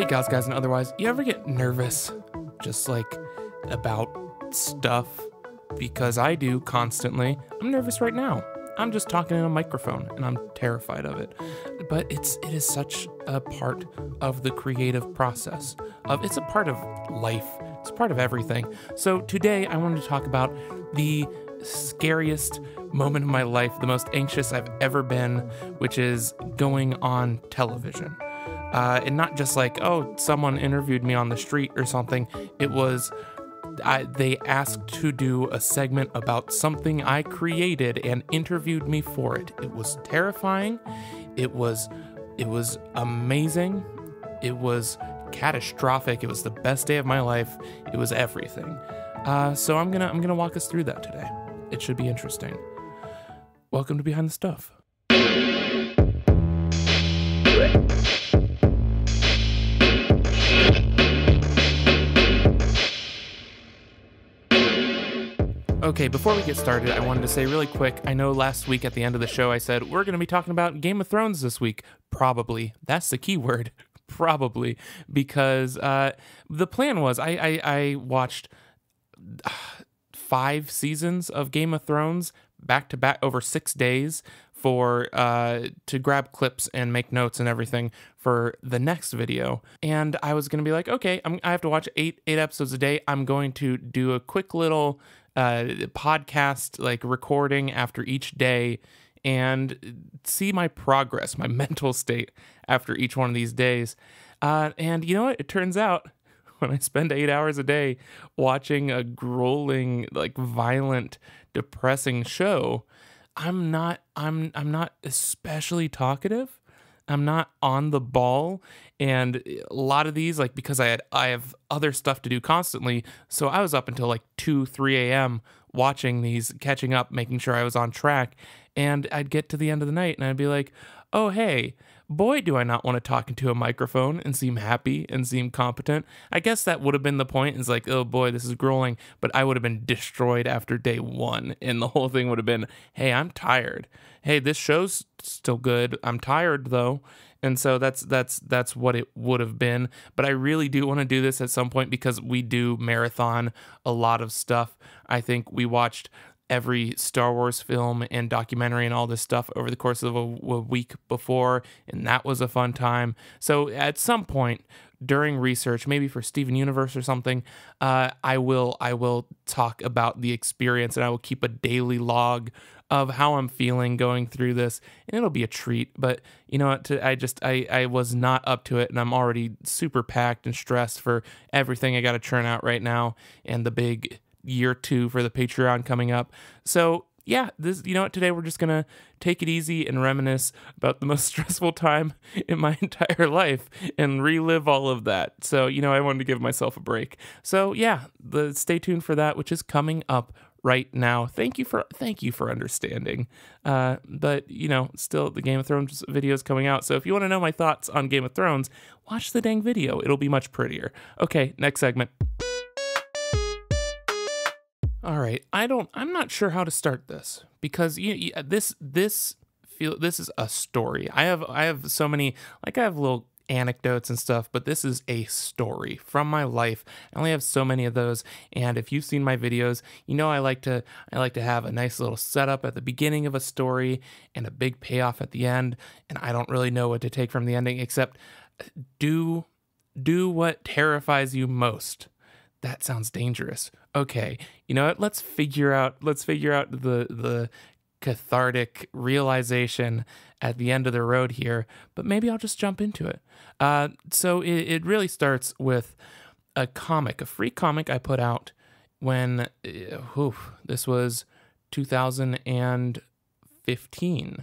Hey guys, and otherwise, you ever get nervous just like about stuff? Because I do constantly. I'm nervous right now. I'm just talking in a microphone and I'm terrified of it. But it is such a part of the creative process. It's a part of life. It's a part of everything. So today I wanted to talk about the scariest moment of my life, the most anxious I've ever been, which is going on television. And not just like, oh, someone interviewed me on the street or something. It was, they asked to do a segment about something I created and interviewed me for it. It was terrifying. It was amazing. It was catastrophic. It was the best day of my life. It was everything. So I'm gonna walk us through that today. It should be interesting. Welcome to Behind the Stuff. Okay, before we get started, I wanted to say really quick, I know last week at the end of the show I said, we're going to be talking about Game of Thrones this week. Probably. That's the key word. Probably. Because the plan was, I watched 5 seasons of Game of Thrones back to back over 6 days to grab clips and make notes and everything for the next video. And I was going to be like, okay, I have to watch 8 episodes a day. I'm going to do a quick little podcast like recording after each day and see my progress, my mental state after each one of these days. And you know what? It turns out when I spend 8 hours a day watching a grueling, like violent, depressing show, I'm not especially talkative. I'm not on the ball, and a lot of these, like, because I have other stuff to do constantly, so I was up until like 2, 3 a.m. watching these, catching up, making sure I was on track, and I'd get to the end of the night, and I'd be like, oh, hey, boy, do I not want to talk into a microphone and seem happy and seem competent. I guess that would have been the point. It's like, oh boy, this is grueling, but I would have been destroyed after day 1, and the whole thing would have been, hey, I'm tired. Hey, this show's still good. I'm tired though. And so that's what it would have been. But I really do want to do this at some point because we do marathon a lot of stuff. I think we watched every Star Wars film and documentary and all this stuff over the course of a week before, and that was a fun time. So at some point during research, maybe for Steven Universe or something, I will talk about the experience, and I will keep a daily log of how I'm feeling going through this, and it'll be a treat. But you know what? I was not up to it, and I'm already super packed and stressed for everything I got to churn out right now, and the big year 2 for the Patreon coming up. So yeah, you know what, today we're just gonna take it easy and reminisce about the most stressful time in my entire life and relive all of that. So, you know, I wanted to give myself a break. So yeah, stay tuned for that, which is coming up right now. Thank you for understanding. But you know, still the Game of Thrones video is coming out. So if you want to know my thoughts on Game of Thrones, watch the dang video. It'll be much prettier. Okay, next segment. All right, I'm not sure how to start this because this is a story. I have so many, like, I have little anecdotes and stuff, but this is a story from my life. I only have so many of those, and if you've seen my videos, you know I like to have a nice little setup at the beginning of a story and a big payoff at the end, and I don't really know what to take from the ending except do what terrifies you most. That sounds dangerous. Okay, you know what? Let's figure out the cathartic realization at the end of the road here, but maybe I'll just jump into it. So it really starts with a free comic I put out when, this was 2015.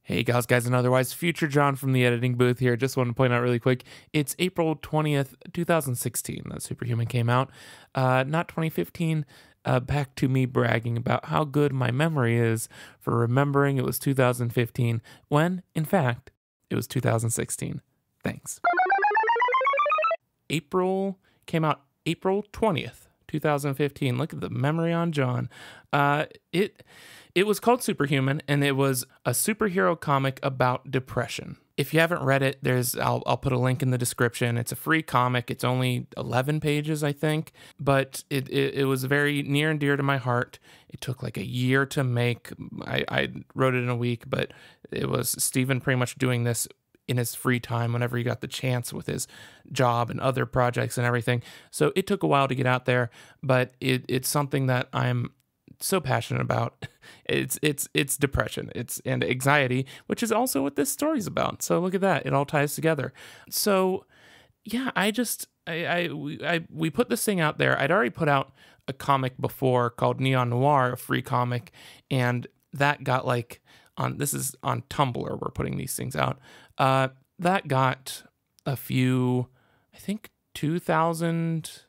Hey guys, and otherwise, future John from the editing booth here. Just want to point out really quick, it's April 20th, 2016 that Superhuman came out, not 2015. Back to me bragging about how good my memory is for remembering it was 2015, when, in fact, it was 2016. Thanks. Came out April 20th, 2015. Look at the memory on John. It was called Superhuman, and it was a superhero comic about depression. If you haven't read it, I'll put a link in the description. It's a free comic. It's only 11 pages, I think, but it was very near and dear to my heart. It took like a year to make. I wrote it in a week, but it was Steven pretty much doing this in his free time whenever he got the chance with his job and other projects and everything. So it took a while to get out there, but it's something that I'm so passionate about. It's depression, and anxiety, which is also what this story's about. So look at that, it all ties together. So yeah, we put this thing out there. I'd already put out a comic before called Neon Noir, a free comic, and that got like this is on Tumblr. We're putting these things out. That got a few, I think 2,000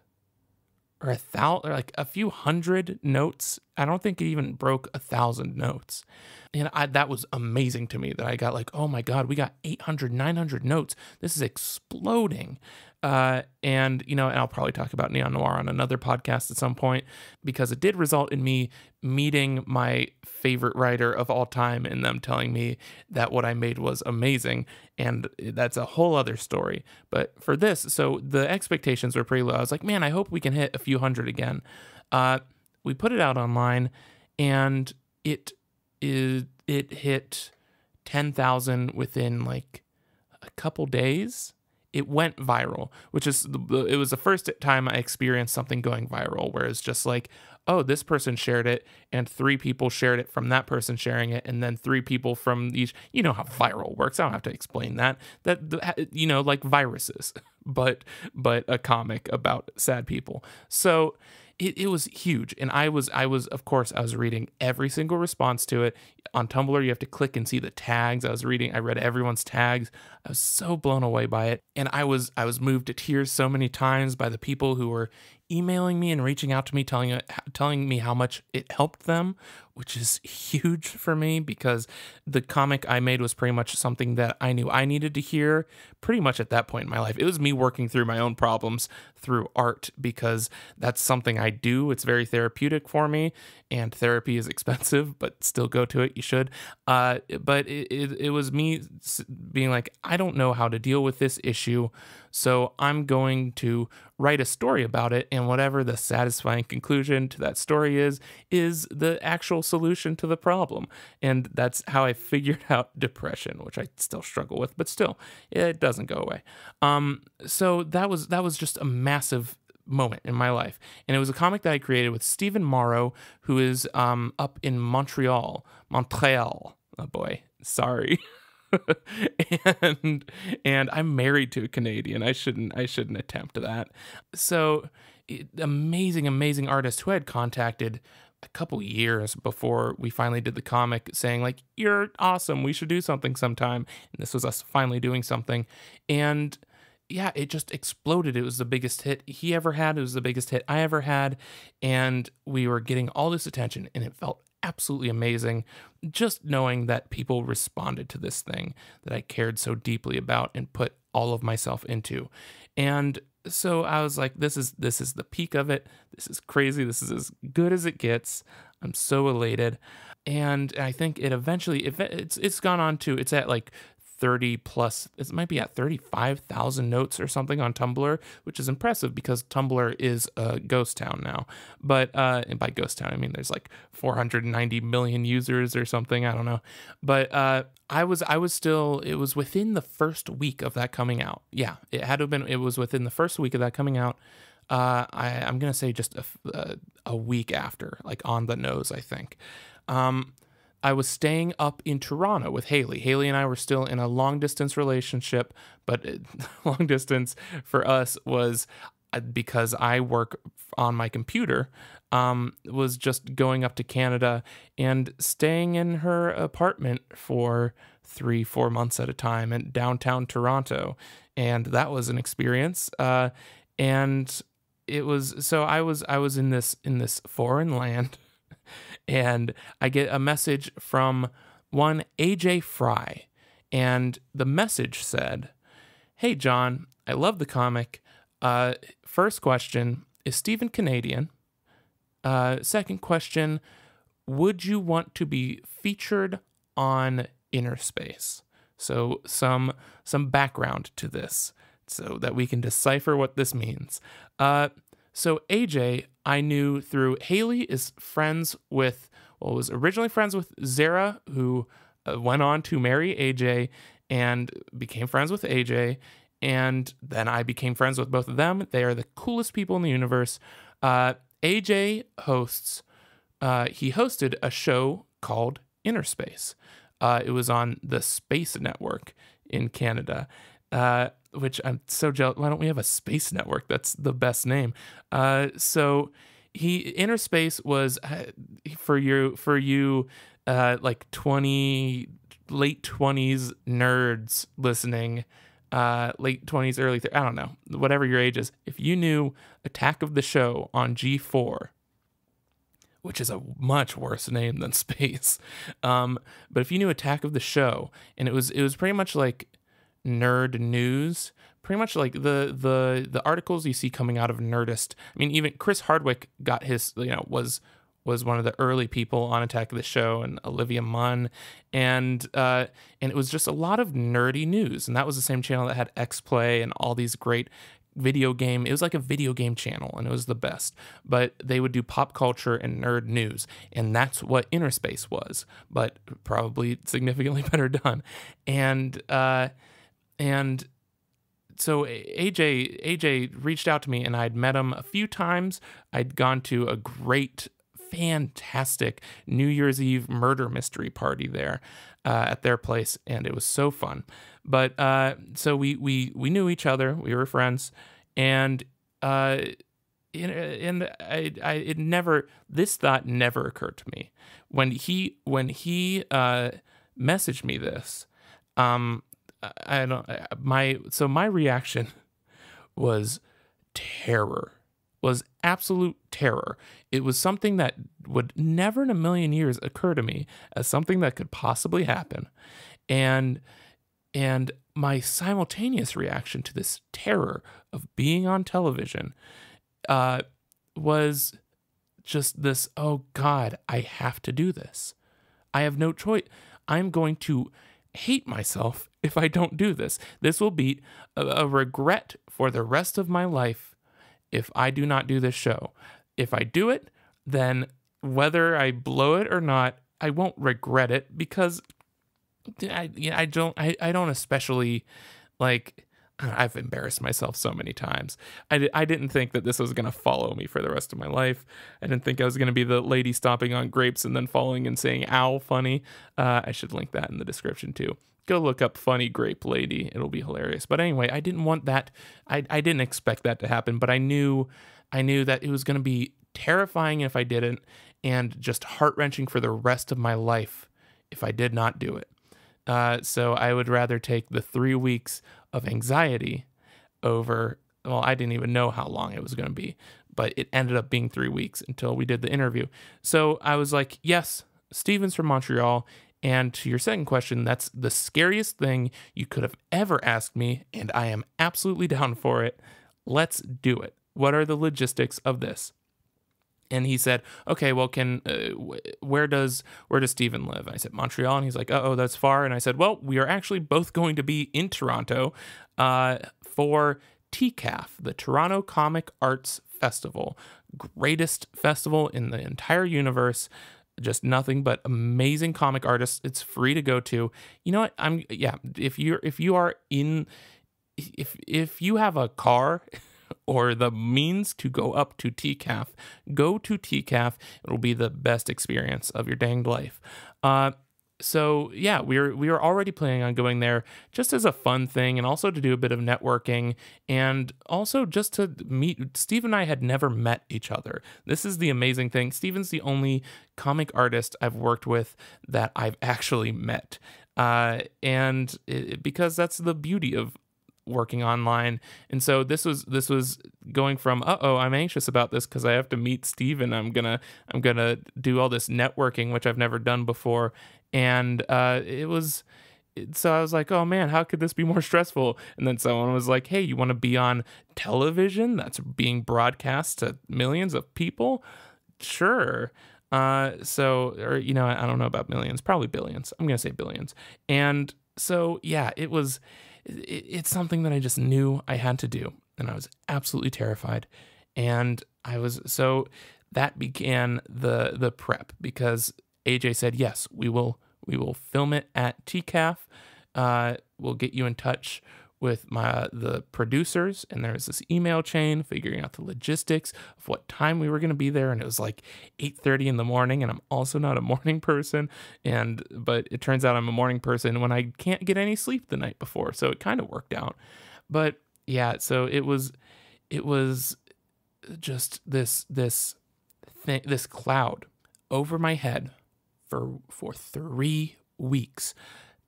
or 1,000, or like a few hundred notes. I don't think it even broke 1,000 notes. And that was amazing to me that I got like, oh my God, we got 800, 900 notes. This is exploding. And I'll probably talk about Neon Noir on another podcast at some point, because it did result in me meeting my favorite writer of all time and them telling me that what I made was amazing. And that's a whole other story. But for this, so the expectations were pretty low. I was like, man, I hope we can hit a few hundred again. We put it out online, and it hit 10,000 within like a couple days. It went viral, it was the first time I experienced something going viral, where it's just like, oh, this person shared it, and 3 people shared it from that person sharing it, and then 3 people from each. You know how viral works. I don't have to explain that. Like viruses, but a comic about sad people. So it was huge, and I was of course I was reading every single response to it. On Tumblr, you have to click and see the tags. I read everyone's tags. I was so blown away by it, and I was moved to tears so many times by the people who were emailing me and reaching out to me, telling me how much it helped them, which is huge for me, because the comic I made was pretty much something that I knew I needed to hear pretty much at that point in my life. It was me working through my own problems through art, because that's something I do. It's very therapeutic for me, and therapy is expensive, but still go to it. You should. But it was me being like, I don't know how to deal with this issue, so I'm going to write a story about it, and whatever the satisfying conclusion to that story is the actual solution to the problem. And that's how I figured out depression, which I still struggle with, but still, it doesn't go away. So that was just a massive moment in my life. And it was a comic that I created with Stephen Morrow, who is up in Montreal. Oh boy, sorry. and I'm married to a Canadian. I shouldn't attempt that. So amazing artist who I had contacted a couple years before we finally did the comic, saying like, you're awesome, we should do something sometime. And this was us finally doing something. And yeah, it just exploded. It was the biggest hit he ever had. It was the biggest hit I ever had. And we were getting all this attention, and it felt absolutely amazing just knowing that people responded to this thing that I cared so deeply about and put all of myself into. And so I was like, this is the peak of it. This is crazy. This is as good as it gets. I'm so elated. And I think it eventually, it's gone on to, it's at like 30 plus, it might be at 35,000 notes or something on Tumblr, which is impressive because Tumblr is a ghost town now. But and by ghost town, I mean there's like 490 million users or something. I don't know. But I was still, it was within the first week of that coming out. Yeah, it had to have been, it was within the first week of that coming out. I'm going to say just a week after, like on the nose, I think. I was staying up in Toronto with Haley. Haley and I were still in a long distance relationship, but long distance for us was because I work on my computer, was just going up to Canada and staying in her apartment for 3-4 months at a time in downtown Toronto. And that was an experience. And it was, so I was in this foreign land. And I get a message from one AJ Fry, and the message said, "Hey John, I love the comic. First question, is Steven Canadian? Second question, would you want to be featured on Inner Space?" So some background to this so that we can decipher what this means. So AJ, I knew through Haley is friends with, well, was originally friends with Zara, who went on to marry AJ and became friends with AJ. And then I became friends with both of them. They are the coolest people in the universe. AJ hosts, he hosted a show called Inner Space. It was on the Space Network in Canada, which I'm so jealous. Why don't we have a space network? That's the best name. So Inner Space was for you, like late 20s nerds listening, late 20s, early 30s, I don't know, whatever your age is. If you knew Attack of the Show on G4, which is a much worse name than Space. But if you knew Attack of the Show, and it was pretty much like nerd news, pretty much like the articles you see coming out of Nerdist. I mean, even Chris Hardwick got his, was one of the early people on Attack of the Show, and Olivia Munn, and it was just a lot of nerdy news, and that was the same channel that had X Play and all these great video game. It was like a video game channel, and it was the best. But they would do pop culture and nerd news, and that's what Inner Space was, but probably significantly better done. And so AJ reached out to me, and I'd met him a few times. I'd gone to a great, fantastic New Year's Eve murder mystery party there at their place, and it was so fun. But so we knew each other. We were friends, and this thought never occurred to me when he messaged me this. My reaction was terror. Was absolute terror. It was something that would never in a million years occur to me as something that could possibly happen. And my simultaneous reaction to this terror of being on television was just this, oh God, I have to do this. I have no choice. I'm going to hate myself if I don't do this. This will be a regret for the rest of my life if I do not do this show. If I do it, then whether I blow it or not, I won't regret it, because I don't especially, like, I've embarrassed myself so many times. I didn't think that this was going to follow me for the rest of my life. I didn't think I was going to be the lady stomping on grapes and then falling and saying ow funny. I should link that in the description too. Go look up funny grape lady. It'll be hilarious. But anyway, I didn't want that. I didn't expect that to happen, but I knew that it was going to be terrifying if I didn't, and just heart-wrenching for the rest of my life if I did not do it. So I would rather take the 3 weeks of anxiety over, well, I didn't even know how long it was going to be, but it ended up being 3 weeks until we did the interview. So I was like, yes, Steven's from Montreal. And to your second question, that's the scariest thing you could have ever asked me, and I am absolutely down for it. Let's do it. What are the logistics of this? And he said, okay, well, where does Steven live? I said, Montreal. And he's like, oh, that's far. And I said, well, we are actually both going to be in Toronto for TCAF, the Toronto Comic Arts Festival. Greatest festival in the entire universe. Just nothing but amazing comic artists. It's free to go to. You know what? If you have a car or the means to go up to TCAF, go to TCAF. It'll be the best experience of your danged life. So yeah, we are already planning on going there just as a fun thing, and also to do a bit of networking, and also just to meet. Steve and I had never met each other. This is the amazing thing. Steven's the only comic artist I've worked with that I've actually met, because that's the beauty of working online. And so this was going from I'm anxious about this because I have to meet Steven. I'm gonna do all this networking, which I've never done before. And so I was like, oh man, how could this be more stressful? And then someone was like, hey, you want to be on television that's being broadcast to millions of people? Sure. Or, I don't know about millions, probably billions. I'm going to say billions. And so, yeah, it's something that I just knew I had to do. And I was absolutely terrified. And so that began the prep, because AJ said, yes, we will film it at TCAF. We'll get you in touch with the producers, and there was this email chain figuring out the logistics of what time we were going to be there, and it was like 8:30 in the morning, and I'm also not a morning person, but it turns out I'm a morning person when I can't get any sleep the night before, so it kind of worked out. But yeah, so it was just this cloud over my head for 3 weeks,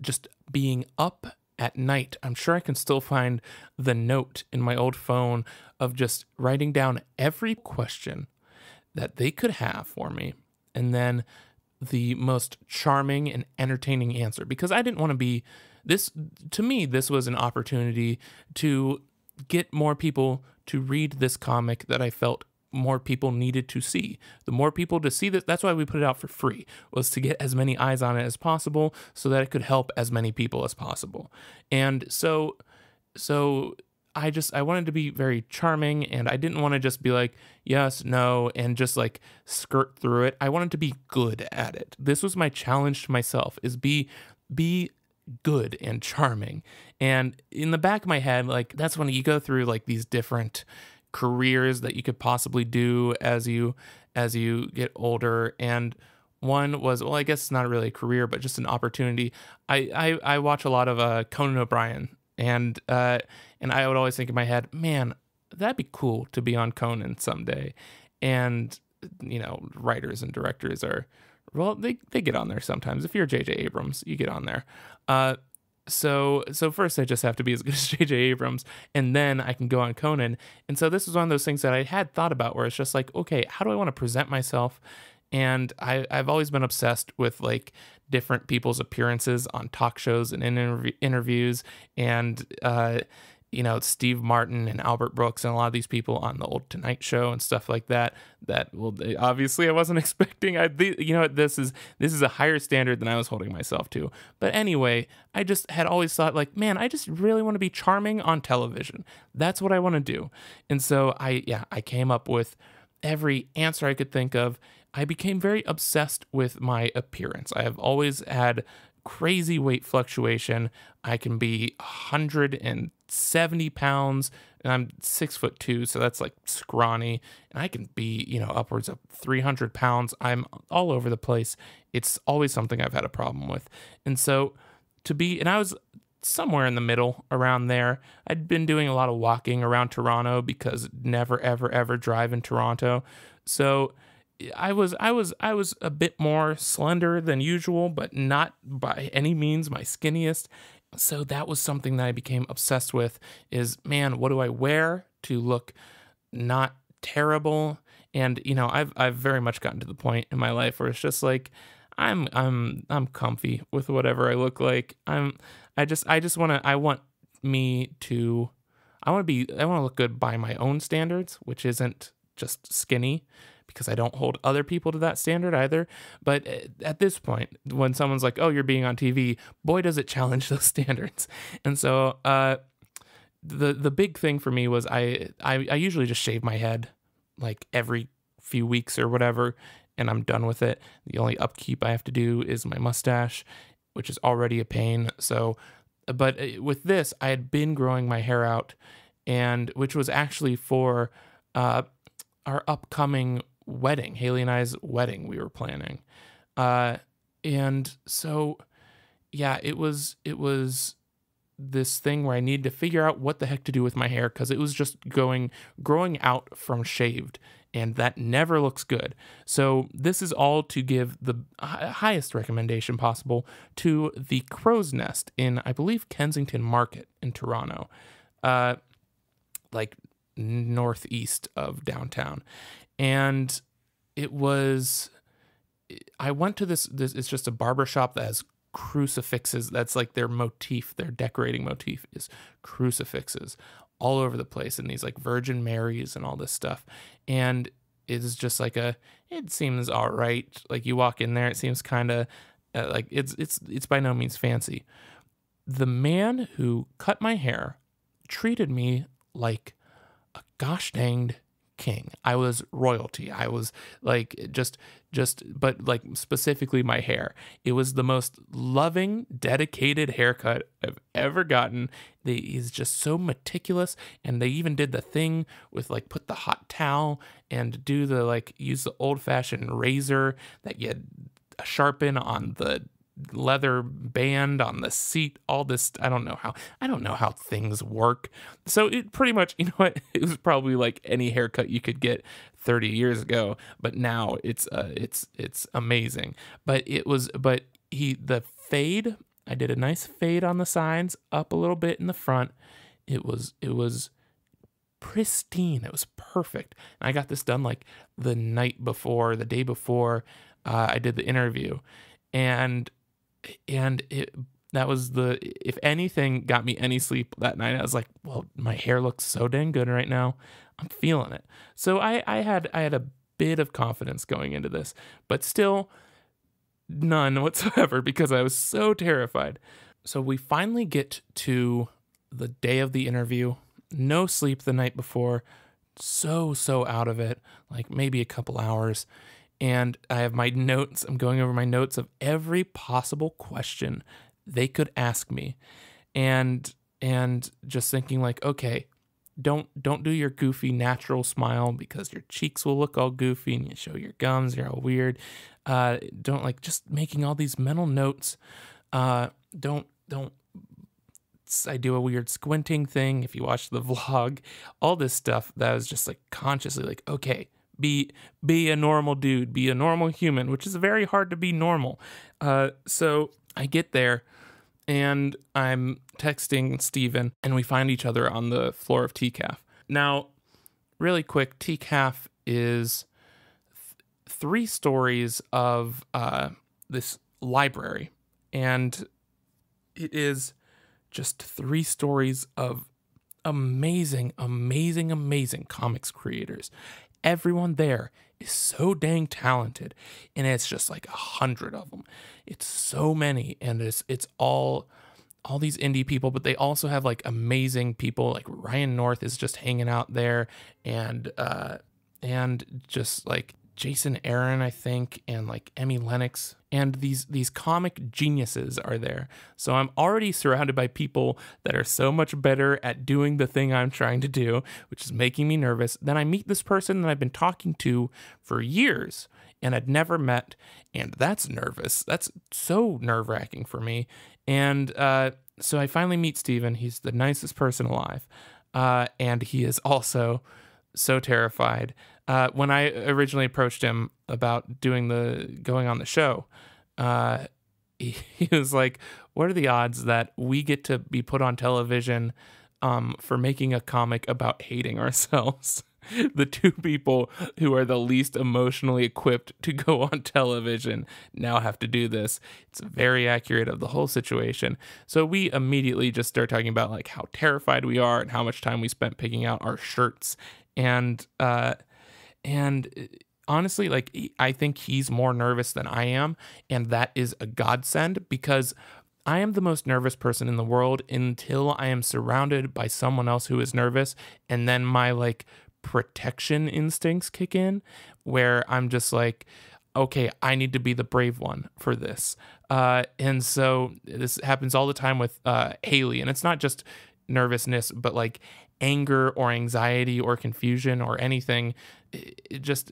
just being up at night. I'm sure I can still find the note in my old phone of just writing down every question that they could have for me, and then the most charming and entertaining answer, because I didn't want to be this. To me, this was an opportunity to get more people to read this comic that I felt more people needed to see. The more people to see this, that's why we put it out for free, was to get as many eyes on it as possible so that it could help as many people as possible. And so I wanted to be very charming, and I didn't want to just be like, yes, no, and just like skirt through it. I wanted to be good at it. This was my challenge to myself, is be good and charming. And in the back of my head, like, that's when you go through like these different careers that you could possibly do as you get older. And one was, well, I guess it's not really a career, but just an opportunity. I watch a lot of Conan O'Brien, and I would always think in my head, man, that'd be cool to be on Conan someday. And writers and directors are, well, they get on there sometimes. If you're J.J. Abrams, you get on there. So first I just have to be as good as J.J. Abrams, and then I can go on Conan. And so this was one of those things that I had thought about, where it's just like, okay, how do I want to present myself? And I've always been obsessed with like different people's appearances on talk shows and in interviews, and Steve Martin and Albert Brooks and a lot of these people on the old Tonight Show and stuff like that. Obviously I wasn't expecting. This is a higher standard than I was holding myself to. But anyway, I just had always thought, like, man, I just really want to be charming on television. That's what I want to do. And so I came up with every answer I could think of. I became very obsessed with my appearance. I have always had crazy weight fluctuation. I can be 170 pounds, and I'm 6'2", so that's like scrawny. And I can be, upwards of 300 pounds. I'm all over the place. It's always something I've had a problem with. And so and I was somewhere in the middle around there. I'd been doing a lot of walking around Toronto, because never, ever, ever drive in Toronto. So I was a bit more slender than usual, but not by any means my skinniest. So that was something that I became obsessed with, is, man, what do I wear to look not terrible? And I've very much gotten to the point in my life where it's just like, I'm comfy with whatever I look like. I want to look good by my own standards, which isn't just skinny, because I don't hold other people to that standard either. But at this point, when someone's like, oh, you're being on TV, boy, does it challenge those standards. And so the big thing for me was I usually just shave my head like every few weeks or whatever, and I'm done with it. The only upkeep I have to do is my mustache, which is already a pain. So, but with this, I had been growing my hair out, and which was actually for our upcoming wedding, Haley and I's wedding we were planning. And so, yeah, it was this thing where I needed to figure out what the heck to do with my hair, because it was just growing out from shaved, and that never looks good. So this is all to give the highest recommendation possible to the Crow's Nest in, I believe, Kensington Market in Toronto, like northeast of downtown. And I went to this, it's just a barber shop that has crucifixes. That's like their motif, their decorating motif is crucifixes all over the place, and these like Virgin Marys and all this stuff. And is just like it seems all right. Like you walk in there, it seems kind of like it's by no means fancy. The man who cut my hair treated me like a gosh danged king. I was royalty. I was like but like specifically my hair. It was the most loving, dedicated haircut I've ever gotten. He's just so meticulous, and they even did the thing with like put the hot towel and do the like use the old fashioned razor that you sharpen on the leather band on the seat, all this. I don't know how things work. So it pretty much, you know what, it was probably like any haircut you could get 30 years ago, but now it's amazing. But the fade, I did a nice fade on the sides, up a little bit in the front. It was pristine. It was perfect. And I got this done like the day before I did the interview. And that was if anything got me any sleep that night, I was like, well, my hair looks so dang good right now. I'm feeling it. So I had a bit of confidence going into this, but still none whatsoever because I was so terrified. So we finally get to the day of the interview. No sleep the night before. So out of it, like maybe a couple hours. And I have my notes. I'm going over my notes of every possible question they could ask me. And just thinking like, okay, don't do your goofy natural smile because your cheeks will look all goofy and you show your gums, you're all weird. Don't like just making all these mental notes. Don't I do a weird squinting thing if you watch the vlog, all this stuff that I was just like consciously like, okay, be a normal dude, be a normal human, which is very hard to be normal. So I get there and I'm texting Steven and we find each other on the floor of TCAF. Now, really quick, TCAF is 3 stories of this library, and it is just 3 stories of amazing comics creators. Everyone there is so dang talented, and it's just like 100 of them. It's so many, and it's all these indie people, but they also have like amazing people. Like Ryan North is just hanging out there, and just like Jason Aaron, I think, and like Emmy Lennox, and these comic geniuses are there. So I'm already surrounded by people that are so much better at doing the thing I'm trying to do, which is making me nervous. Then I meet this person that I've been talking to for years and I'd never met, and that's nervous. That's so nerve-wracking for me. And so I finally meet Steven. He's the nicest person alive, and he is also so terrified. When I originally approached him about going on the show, he was like, what are the odds that we get to be put on television for making a comic about hating ourselves? The 2 people who are the least emotionally equipped to go on television now have to do this. It's very accurate of the whole situation. So we immediately just start talking about like how terrified we are and how much time we spent picking out our shirts. And honestly, like, I think he's more nervous than I am, and that is a godsend because I am the most nervous person in the world until I am surrounded by someone else who is nervous, and then my like protection instincts kick in where I'm just like, okay, I need to be the brave one for this. And so this happens all the time with Haley, and it's not just nervousness, but like anger or anxiety or confusion or anything. It just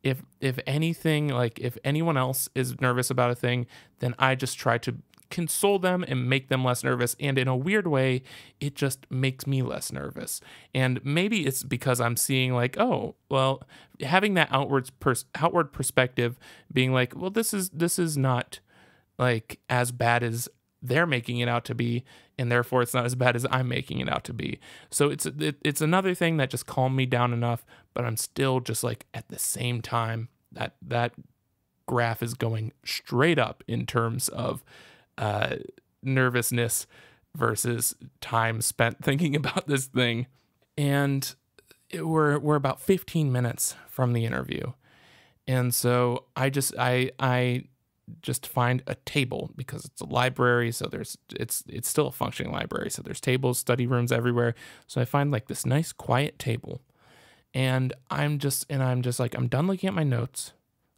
if anything, like if anyone else is nervous about a thing, then I just try to console them and make them less nervous, and in a weird way it just makes me less nervous. And maybe it's because I'm seeing like, oh well, having that outward perspective, being like, well, this is not like as bad as they're making it out to be, and therefore it's not as bad as I'm making it out to be. So it's another thing that just calmed me down enough, but I'm still just like, at the same time, that graph is going straight up in terms of nervousness versus time spent thinking about this thing. And we're about 15 minutes from the interview. And so I just find a table because it's a library, so it's still a functioning library. So there's tables, study rooms everywhere. So I find like this nice quiet table. And I'm just like, I'm done looking at my notes.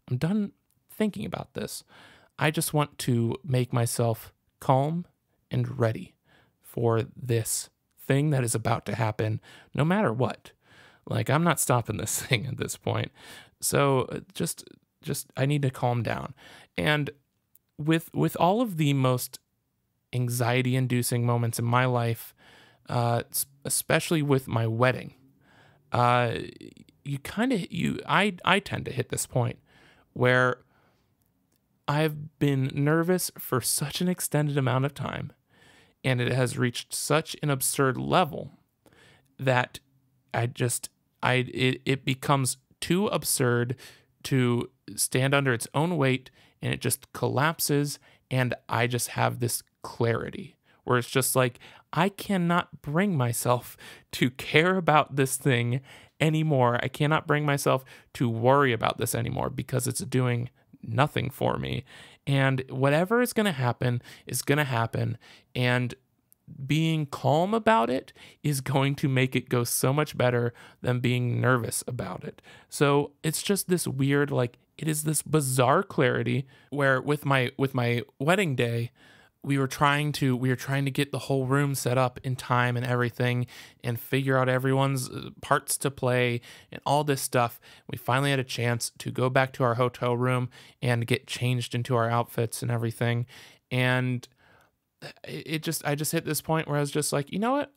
I'm done thinking about this. I just want to make myself calm and ready for this thing that is about to happen, no matter what. Like, I'm not stopping this thing at this point. So just I need to calm down. And with all of the most anxiety-inducing moments in my life, especially with my wedding, I tend to hit this point where I've been nervous for such an extended amount of time, and it has reached such an absurd level that it becomes too absurd to stand under its own weight, and it just collapses, and I just have this clarity where it's just like, I cannot bring myself to care about this thing anymore. I cannot bring myself to worry about this anymore because it's doing nothing for me. And whatever is going to happen is going to happen. And being calm about it is going to make it go so much better than being nervous about it. So it's just this weird, like, it is this bizarre clarity where with my wedding day, we were trying to get the whole room set up in time and everything and figure out everyone's parts to play and all this stuff. We finally had a chance to go back to our hotel room and get changed into our outfits and everything. And I just hit this point where I was just like, you know what?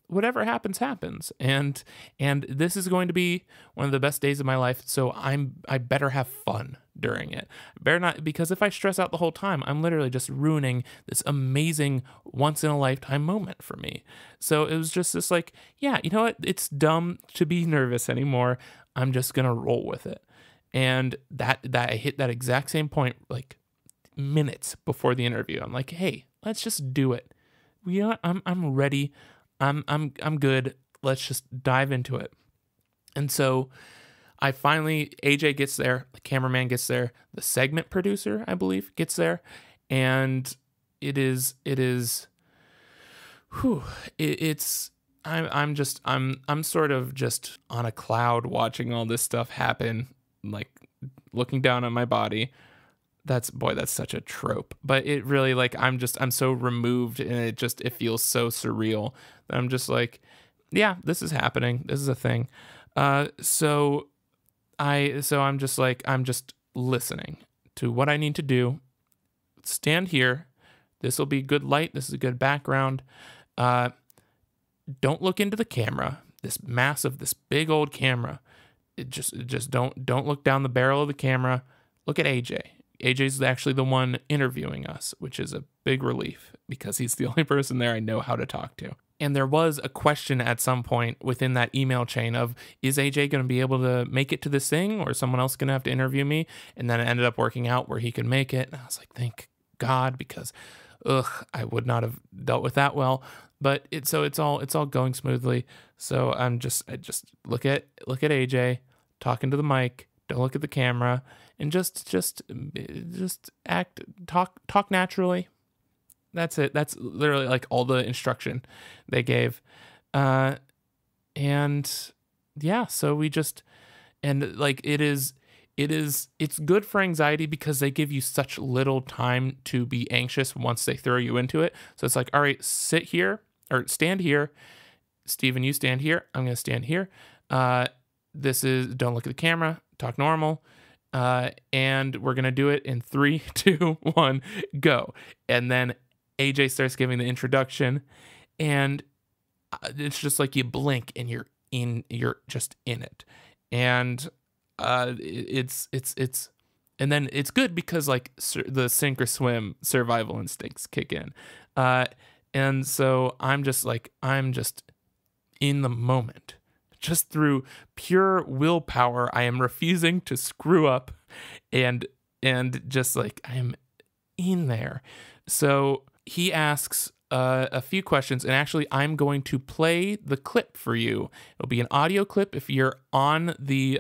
Whatever happens, happens. And this is going to be one of the best days of my life. So I better have fun during it. Better not, because if I stress out the whole time, I'm literally just ruining this amazing once in a lifetime moment for me. So it was just this like, yeah, you know what? It's dumb to be nervous anymore. I'm just going to roll with it. And that I hit that exact same point, like minutes before the interview. I'm like, hey, let's just do it. You know what? I'm ready. I'm good. Let's just dive into it. And so AJ gets there, the cameraman gets there, the segment producer, I believe, gets there, and I'm sort of just on a cloud watching all this stuff happen, like looking down on my body. That's such a trope, but it really, like, I'm so removed, and it feels so surreal that I'm just like, yeah, this is happening. This is a thing. So I'm just listening to what I need to do. Stand here. This will be good light. This is a good background. Don't look into the camera. This big old camera. Just don't look down the barrel of the camera. Look at AJ. AJ's actually the one interviewing us, which is a big relief because he's the only person there I know how to talk to. And there was a question at some point within that email chain of, is AJ going to be able to make it to this thing, or is someone else going to have to interview me? And then it ended up working out where he could make it. And I was like, thank God, because I would not have dealt with that well. But it's all going smoothly. So I just look at AJ talking to the mic. Don't look at the camera, and just talk naturally. That's it. That's literally like all the instruction they gave. And yeah, so it's good for anxiety because they give you such little time to be anxious once they throw you into it. So it's like, all right, sit here or stand here. Steven, you stand here. I'm going to stand here. Don't look at the camera, talk normal. And we're going to do it in 3, 2, 1, go. And then AJ starts giving the introduction, and it's just like you blink and you're just in it. And it's and then it's good because like the sink or swim survival instincts kick in. And so I'm just in the moment. Just through pure willpower, I am refusing to screw up, and just like I am in there. So he asks a few questions, and actually, I'm going to play the clip for you. It'll be an audio clip if you're on the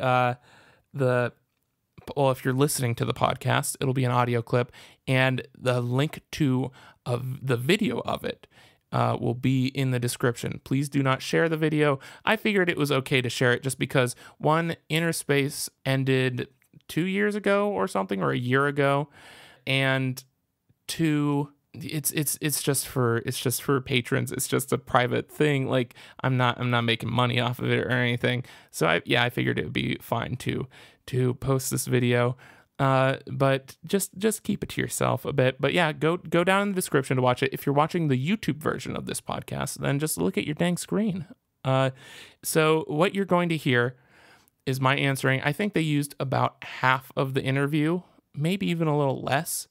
well, if you're listening to the podcast, it'll be an audio clip, and the link to the video of it will be in the description. Please do not share the video. I figured it was okay to share it just because, one, Inner Space ended 2 years ago or something, or a year ago, and two, it's just for patrons. It's just a private thing. Like, I'm not making money off of it or anything. So I figured it would be fine to post this video. But just keep it to yourself a bit. But yeah, go down in the description to watch it. If you're watching the YouTube version of this podcast, then just look at your dang screen. So what you're going to hear is my answering. I think they used about half of the interview, maybe even a little less.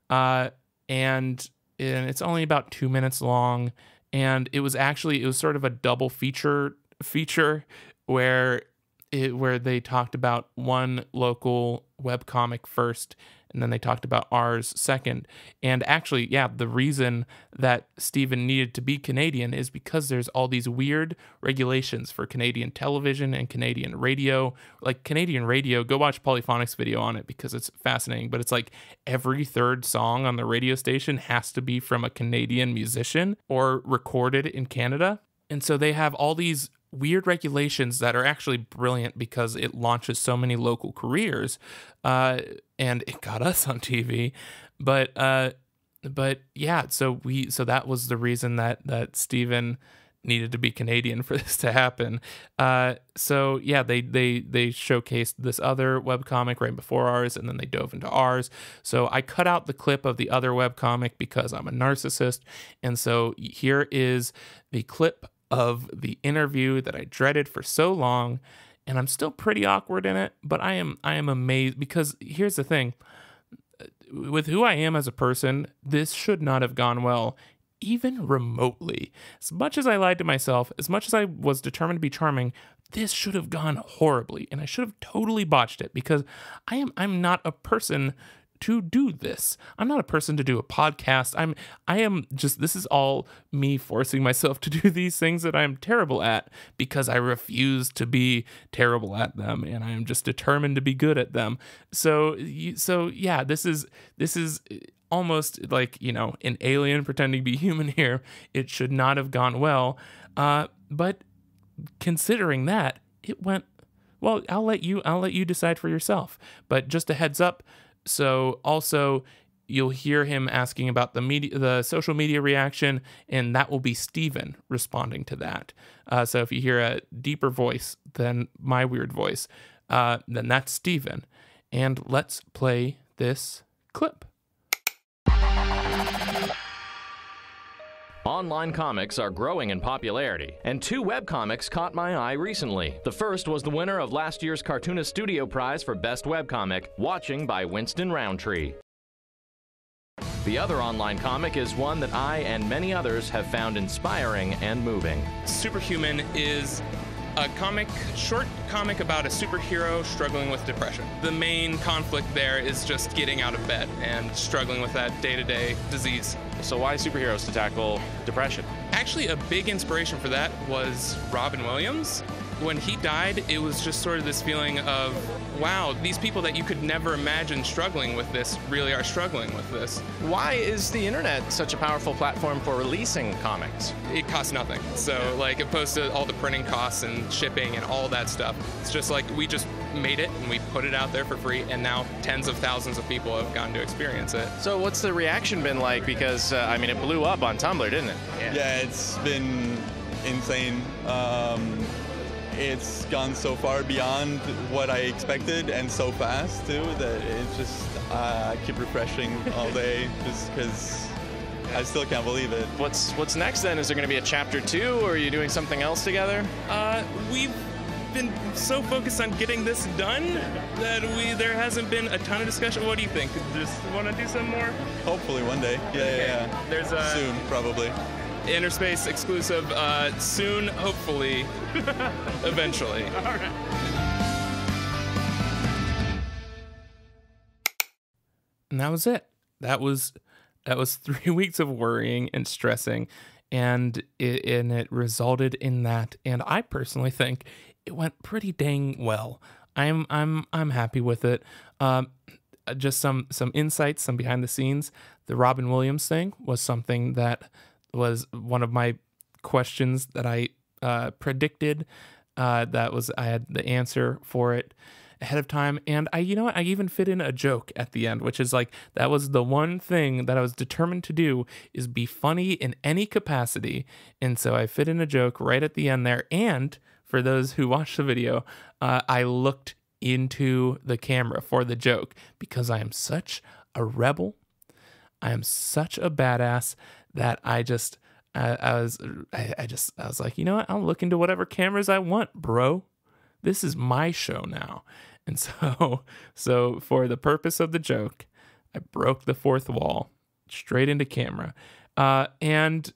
And it's only about 2 minutes long. And it was sort of a double feature where they talked about one local webcomic first, and then they talked about ours second. And actually, yeah, the reason that Steven needed to be Canadian is because there's all these weird regulations for Canadian television and Canadian radio. Like, Canadian radio, go watch Polyphonic's video on it because it's fascinating, but it's like every third song on the radio station has to be from a Canadian musician or recorded in Canada. And so they have all these weird regulations that are actually brilliant because it launches so many local careers, and it got us on TV. But yeah, so that was the reason that Steven needed to be Canadian for this to happen. So yeah, they showcased this other webcomic right before ours, and then they dove into ours. So I cut out the clip of the other webcomic because I'm a narcissist, and so here is the clip of the interview that I dreaded for so long, and I'm still pretty awkward in it, but I am amazed because here's the thing. With who I am as a person, this should not have gone well, even remotely. As much as I lied to myself, as much as I was determined to be charming, this should have gone horribly, and I should have totally botched it because I'm not a person to do this. I'm not a person to do a podcast. This is all me forcing myself to do these things that I'm terrible at because I refuse to be terrible at them, and I am just determined to be good at them. So yeah, this is almost like, an alien pretending to be human here. It should not have gone well. But considering that, it went well. I'll let you decide for yourself. But just a heads up. So also, you'll hear him asking about the social media reaction, and that will be Steven responding to that. So if you hear a deeper voice than my weird voice, then that's Steven. And let's play this clip. Online comics are growing in popularity, and 2 webcomics caught my eye recently. The first was the winner of last year's Cartoonist Studio Prize for Best Webcomic, Watching by Winston Roundtree. The other online comic is one that I and many others have found inspiring and moving. Superhuman is a short comic about a superhero struggling with depression. The main conflict there is just getting out of bed and struggling with that day-to-day disease. So why superheroes to tackle depression? Actually, a big inspiration for that was Robin Williams. When he died, it was just sort of this feeling of, wow, these people that you could never imagine struggling with this really are struggling with this. Why is the internet such a powerful platform for releasing comics? It costs nothing. So, opposed to all the printing costs and shipping and all that stuff, it's just like we just made it and we put it out there for free, and now tens of thousands of people have gotten to experience it. So what's the reaction been like? Because, it blew up on Tumblr, didn't it? Yeah, it's been insane. It's gone so far beyond what I expected, and so fast too, that it's just I keep refreshing all day just because I still can't believe it. What's next then? Is there going to be a chapter 2, or are you doing something else together? We've been so focused on getting this done that there hasn't been a ton of discussion. What do you think? Just want to do some more? Hopefully one day. Yeah. There's soon, probably. Inner Space exclusive soon, hopefully, eventually. All right. And that was it. That was That was 3 weeks of worrying and stressing, and it resulted in that. And I personally think it went pretty dang well. I'm happy with it. Just some insights, some behind the scenes. The Robin Williams thing was something that was one of my questions that I predicted. I had the answer for it ahead of time, and I even fit in a joke at the end, which is like that was the one thing that I was determined to do, is be funny in any capacity. And so I fit in a joke right at the end there. And for those who watched the video, I looked into the camera for the joke because I am such a rebel. I am such a badass that I was like, you know what? I'll look into whatever cameras I want, bro. This is my show now. And so for the purpose of the joke, I broke the fourth wall straight into camera. And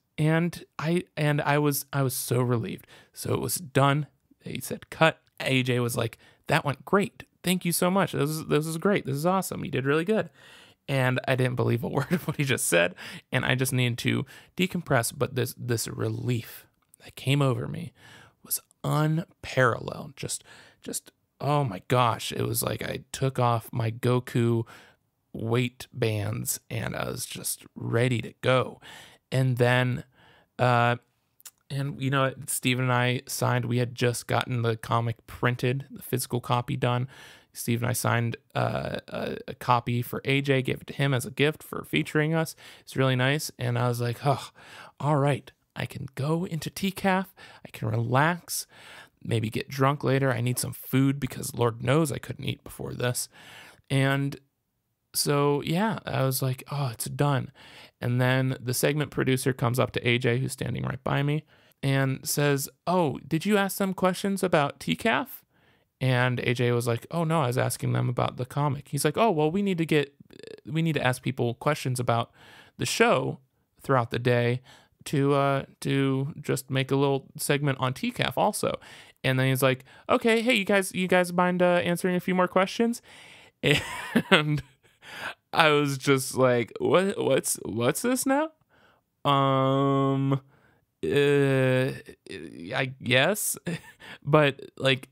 I was so relieved. So it was done. He said, cut. AJ was like, that went great. Thank you so much. This is great. This is awesome. You did really good. And I didn't believe a word of what he just said. And I just needed to decompress. But this relief that came over me was unparalleled. Just, oh my gosh. It was like I took off my Goku weight bands and I was just ready to go. And then, and you know, Steve and I signed, we had just gotten the comic printed, the physical copy done. Steve and I signed a copy for AJ, gave it to him as a gift for featuring us. It's really nice. And I was like, oh, all right, I can go into TCAF. I can relax, maybe get drunk later. I need some food because Lord knows I couldn't eat before this. And so, yeah, I was like, oh, it's done. And then the segment producer comes up to AJ, who's standing right by me, and says, oh, did you ask them questions about TCAF? And AJ was like, oh, no, I was asking them about the comic. He's like, oh, well, we need to ask people questions about the show throughout the day to just make a little segment on TCAF also. And then he's like, okay, hey, you guys mind answering a few more questions? And I was just like, what's this now? I guess, but like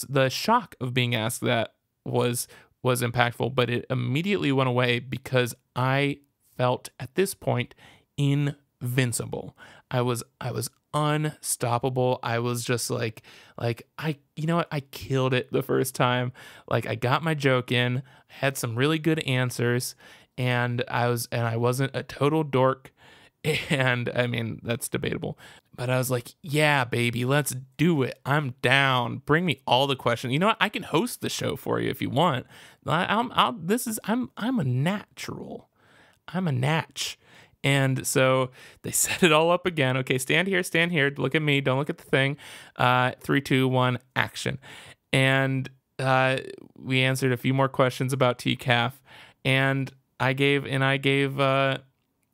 the shock of being asked that was impactful, but it immediately went away because I felt at this point invincible. I was unstoppable. I was just like you know what? I killed it the first time. Like I got my joke in, I had some really good answers, and I wasn't a total dork. And I mean, that's debatable, but I was like, yeah, baby, let's do it. I'm down. Bring me all the questions. You know what? I can host the show for you if you want. I'm a natural. I'm a natch. And so they set it all up again. Okay, stand here. Look at me. Don't look at the thing. 3, 2, 1, action. And we answered a few more questions about TCAF, and I gave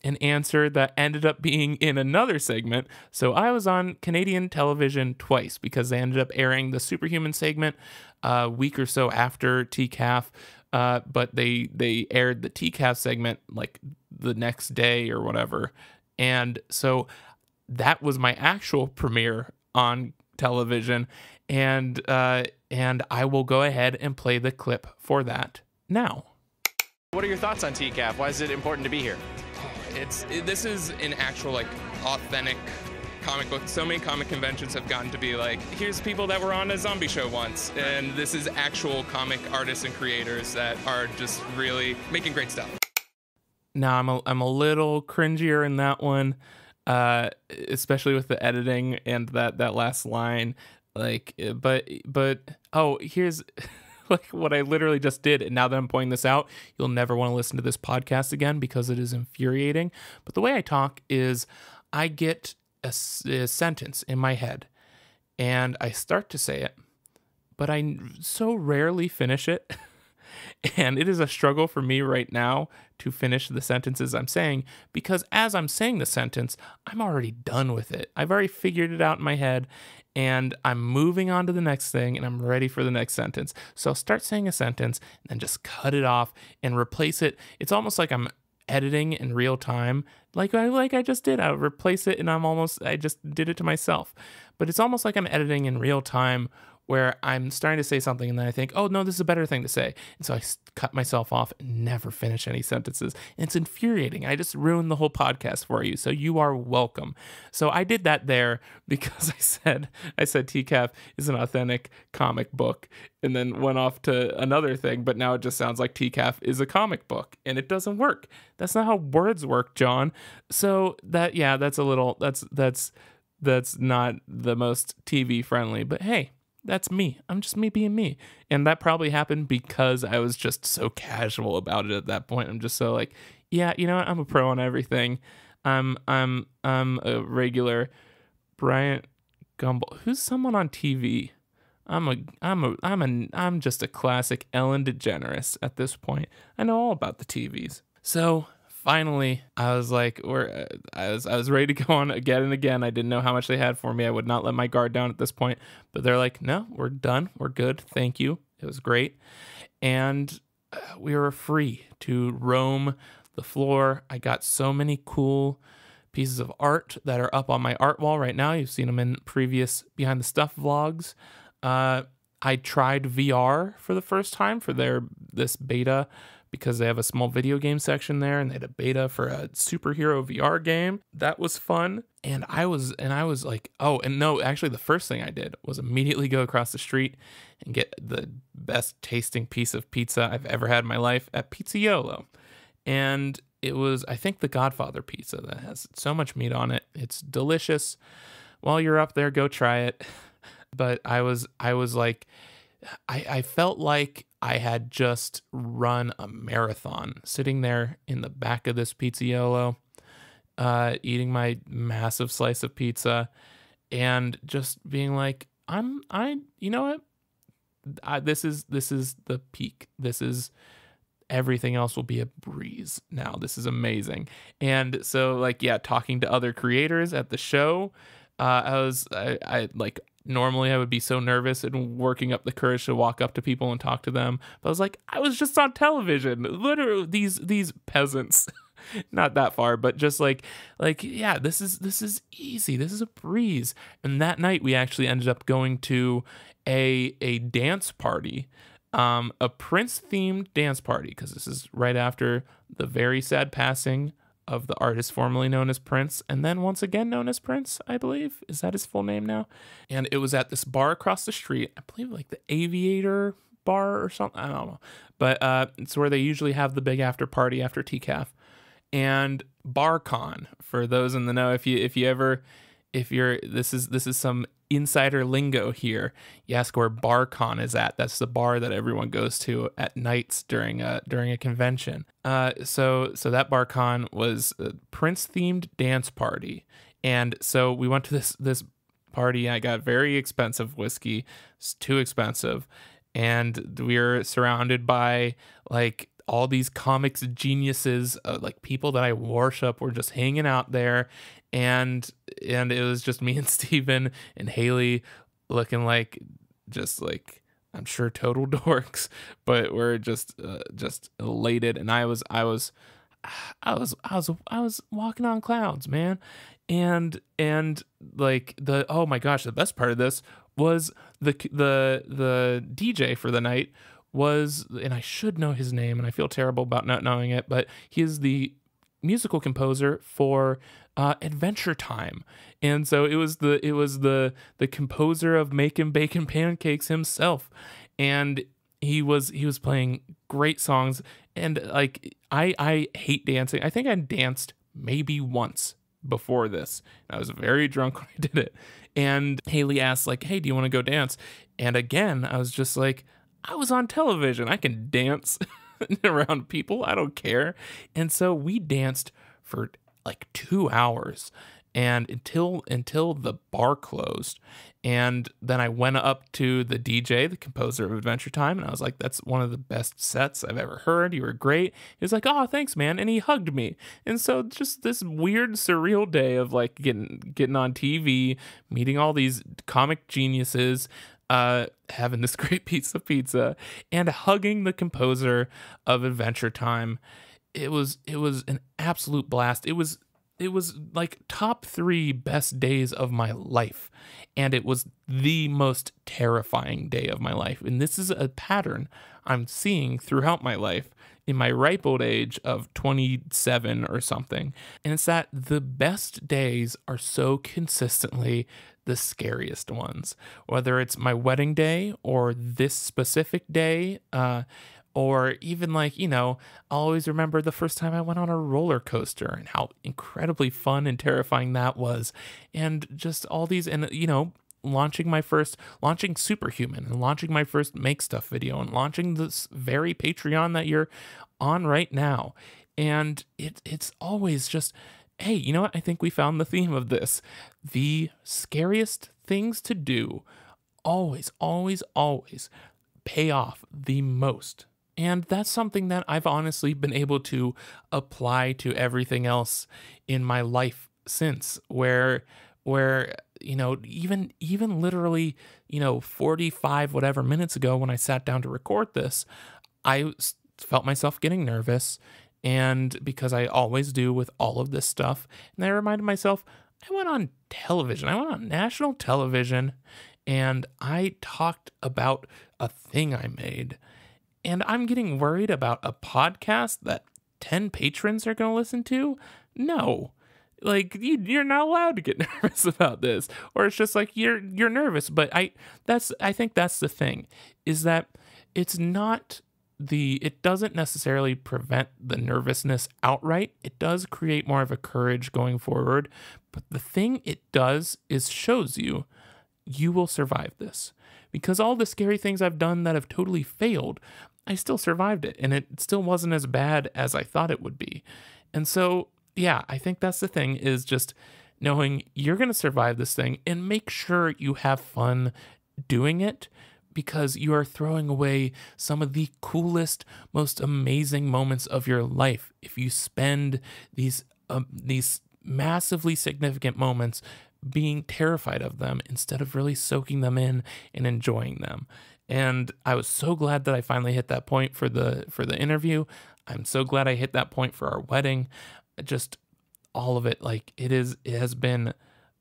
an answer that ended up being in another segment. So I was on Canadian television twice because they ended up airing the Superhuman segment a week or so after TCAF. But they aired the TCAF segment like the next day or whatever. And so that was my actual premiere on television. And I will go ahead and play the clip for that now. What are your thoughts on TCAF? Why is it important to be here? This is an actual like authentic comic book. So many comic conventions have gotten to be like, here's people that were on a zombie show once, and this is actual comic artists and creators that are just really making great stuff. Now I'm a little cringier in that one, especially with the editing and that last line. Like, but oh, here's like what I literally just did. And now that I'm pointing this out, you'll never want to listen to this podcast again because it is infuriating. But the way I talk is I get a sentence in my head and I start to say it, but I so rarely finish it. And it is a struggle for me right now to finish the sentences I'm saying, because as I'm saying the sentence, I'm already done with it. I've already figured it out in my head, and I'm moving on to the next thing, and I'm ready for the next sentence. So I'll start saying a sentence and then just cut it off and replace it. It's almost like I'm editing in real time, like I just did. I would replace it, and I just did it to myself. But it's almost like I'm editing in real time, where I'm starting to say something and then I think, oh no, this is a better thing to say. And so I cut myself off and never finish any sentences. And it's infuriating. I just ruined the whole podcast for you. So you are welcome. So I did that there because I said TCAF is an authentic comic book, and then went off to another thing, but now it just sounds like TCAF is a comic book, and it doesn't work. That's not how words work, John. So that's not the most TV friendly, but hey, that's me. I'm just me being me. And that probably happened because I was just so casual about it at that point. I'm just so like, yeah, you know what? I'm a pro on everything. I'm a regular Bryant Gumbel. Who's someone on TV? I'm just a classic Ellen DeGeneres at this point. I know all about the TVs. So finally, I was like, I was ready to go on again and again. I didn't know how much they had for me. I would not let my guard down at this point. But they're like, no, we're done. We're good. Thank you. It was great. And we were free to roam the floor. I got so many cool pieces of art that are up on my art wall right now. You've seen them in previous Behind the Stuff vlogs. I tried VR for the first time for this beta, because they have a small video game section there, and they had a beta for a superhero VR game. That was fun. And I was like, oh, and no, actually the first thing I did was immediately go across the street and get the best tasting piece of pizza I've ever had in my life at Pizzaiolo. And it was, I think, the Godfather pizza that has so much meat on it. It's delicious. While you're up there, go try it. But I was like, I felt like I had just run a marathon sitting there in the back of this Pizzaiolo, eating my massive slice of pizza, and just being like, you know what? This is the peak. This is, everything else will be a breeze now. This is amazing. And so, like, yeah, talking to other creators at the show, I like, normally I would be so nervous and working up the courage to walk up to people and talk to them. But I was like, I was just on television. Literally, these peasants, not that far, but just like, yeah, this is easy. This is a breeze. And that night we actually ended up going to a dance party, a Prince-themed dance party, because this is right after the very sad passing of the artist formerly known as Prince, and then once again known as Prince, I believe. Is that his full name now? And it was at this bar across the street, I believe like the Aviator Bar or something, I don't know. But it's where they usually have the big after party after TCAF. And BarCon, for those in the know, if you're this is some insider lingo here. You ask where BarCon is at. That's the bar that everyone goes to at nights during a convention. So that BarCon was a Prince-themed dance party, and so we went to this party. I got very expensive whiskey. It's too expensive, and we were surrounded by like all these comics geniuses, like people that I worship, were just hanging out there. And it was just me and Steven and Haley looking like, just like, I'm sure total dorks, but we're just elated. And I was walking on clouds, man. And like oh my gosh, the best part of this was the DJ for the night was, and I should know his name, and I feel terrible about not knowing it, but he is the musical composer for Adventure Time. And so it was the composer of Makin' Bacon Pancakes himself, and he was playing great songs. And like, I hate dancing. I think I danced maybe once before this. I was very drunk when I did it, and Haley asked like, hey, do you want to go dance? And again, I was just like, I was on television, I can dance around people, I don't care. And so we danced for like 2 hours, and until the bar closed. And then I went up to the DJ, the composer of Adventure Time, and I was like, that's one of the best sets I've ever heard. You were great. He was like, oh, thanks, man. And he hugged me. And so just this weird, surreal day of like getting on TV, meeting all these comic geniuses, having this great piece of pizza, and hugging the composer of Adventure Time. it was an absolute blast. It was like top 3 best days of my life, and it was the most terrifying day of my life. And this is a pattern I'm seeing throughout my life in my ripe old age of 27 or something. And it's that the best days are so consistently the scariest ones, whether it's my wedding day or this specific day, or even like, I'll always remember the first time I went on a roller coaster and how incredibly fun and terrifying that was. And just all these, and, launching Superhuman and launching my first Make Stuff video and launching this very Patreon that you're on right now. And it's always just, hey, you know what? I think we found the theme of this. The scariest things to do always, always, always pay off the most. And that's something that I've honestly been able to apply to everything else in my life since, where even literally, 45 whatever minutes ago when I sat down to record this, I felt myself getting nervous, and because I always do with all of this stuff, and I reminded myself, I went on television. I went on national television, and I talked about a thing I made. And I'm getting worried about a podcast that 10 patrons are going to listen to? No. Like, you're not allowed to get nervous about this. Or it's just like you're nervous. But I think that's the thing, is that it doesn't necessarily prevent the nervousness outright. It does create more of a courage going forward. But the thing it does is shows you will survive this. Because all the scary things I've done that have totally failed, I still survived it. And it still wasn't as bad as I thought it would be. And so, yeah, I think that's the thing, is just knowing you're going to survive this thing, and make sure you have fun doing it, because you are throwing away some of the coolest, most amazing moments of your life if you spend these massively significant moments being terrified of them instead of really soaking them in and enjoying them. And I was so glad that I finally hit that point for the interview. I'm so glad I hit that point for our wedding. Just all of it, like, it has been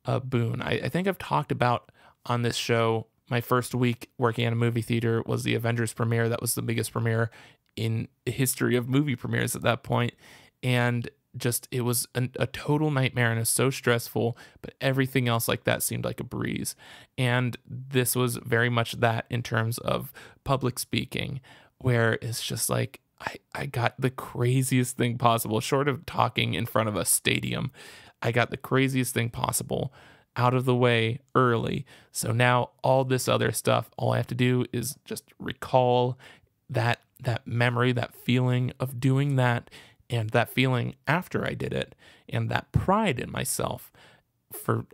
a boon. I think I've talked about on this show, my first week working at a movie theater was the Avengers premiere. That was the biggest premiere in the history of movie premieres at that point. And just, it was a total nightmare, and it was so stressful, but everything else like that seemed like a breeze. And this was very much that in terms of public speaking, where it's just like, I got the craziest thing possible, short of talking in front of a stadium. I got the craziest thing possible out of the way early. So now all this other stuff, all I have to do is just recall that memory, that feeling of doing that, and that feeling after I did it, and that pride in myself for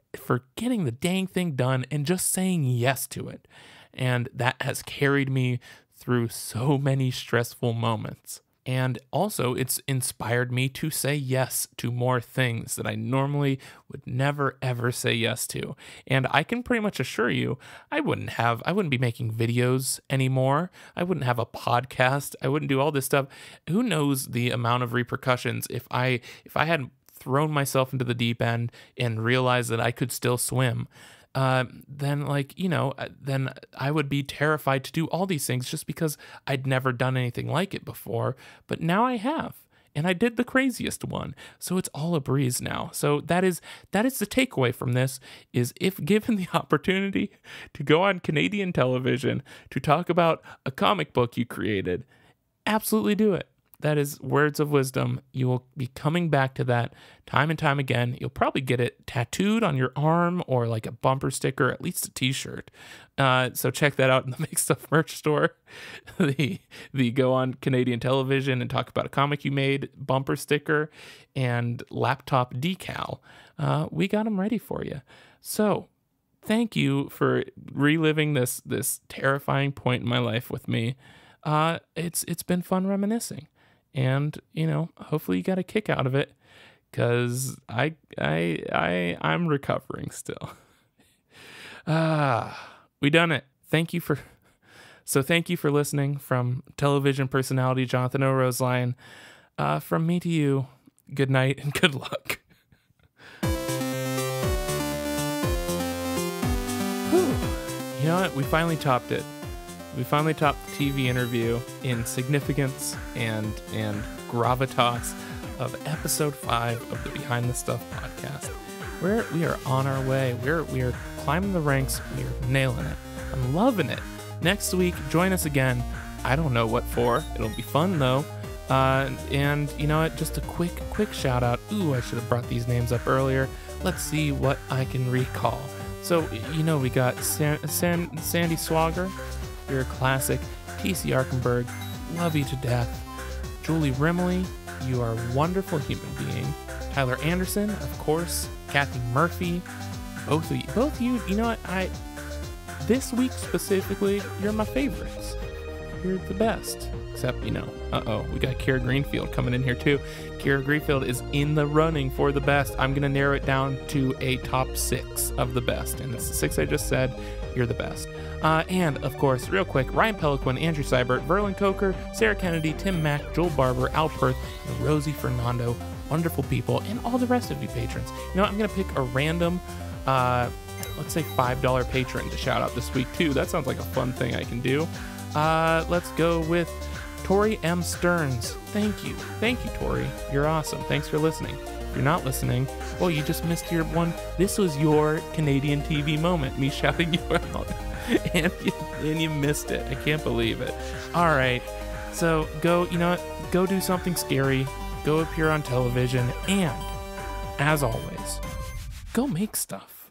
getting the dang thing done and just saying yes to it. And that has carried me through so many stressful moments. And also, it's inspired me to say yes to more things that I normally would never, ever say yes to. And I can pretty much assure you, I wouldn't be making videos anymore. I wouldn't have a podcast. I wouldn't do all this stuff. Who knows the amount of repercussions if I hadn't thrown myself into the deep end and realized that I could still swim. Then I would be terrified to do all these things just because I'd never done anything like it before. But now I have, and I did the craziest one. So it's all a breeze now. So that is the takeaway from this, is if given the opportunity to go on Canadian television to talk about a comic book you created, absolutely do it. That is words of wisdom. You will be coming back to that time and time again. You'll probably get it tattooed on your arm, or like a bumper sticker, at least a t-shirt. So check that out in the Make Stuff merch store. the go on Canadian television and talk about a comic you made bumper sticker and laptop decal. We got them ready for you. So thank you for reliving this terrifying point in my life with me. It's been fun reminiscing. And, hopefully you got a kick out of it, because I'm recovering still. We done it. Thank you for listening from television personality Johnathon Rose-Lyon. From me to you, good night and good luck. Whew. You know what? We finally topped it. We finally topped the TV interview in significance and gravitas of episode 5 of the Behind the Stuff podcast. We are on our way. We are climbing the ranks. We are nailing it. I'm loving it. Next week, join us again. I don't know what for. It'll be fun though. And you know what? Just a quick shout out. Ooh, I should have brought these names up earlier. Let's see what I can recall. So, you know, we got Sandy Swagger, you're a classic. TC Arkenberg, love you to death. Julie Rimley, you are a wonderful human being. Tyler Anderson, of course. Kathy Murphy, both of you, you know what? This week specifically, you're my favorites. You're the best. Except, you know, we got Kira Greenfield coming in here too. Kira Greenfield is in the running for the best. I'm going to narrow it down to a top 6 of the best. And it's the 6 I just said. You're the best. And, of course, real quick, Ryan Peliquin, Andrew Seibert, Verlin Coker, Sarah Kennedy, Tim Mack, Joel Barber, Al Perth, and Rosie Fernando. Wonderful people. And all the rest of you patrons. You know what? I'm going to pick a random, let's say $5 patron to shout out this week too. That sounds like a fun thing I can do. Let's go with Tori M. Stearns. Thank you, Tori. You're awesome. Thanks for listening. If you're not listening, well, you just missed your one. This was your Canadian TV moment, me shouting you out, and you missed it. I can't believe it. All right, so go. You know what? Go do something scary. Go appear on television, and as always, go make stuff.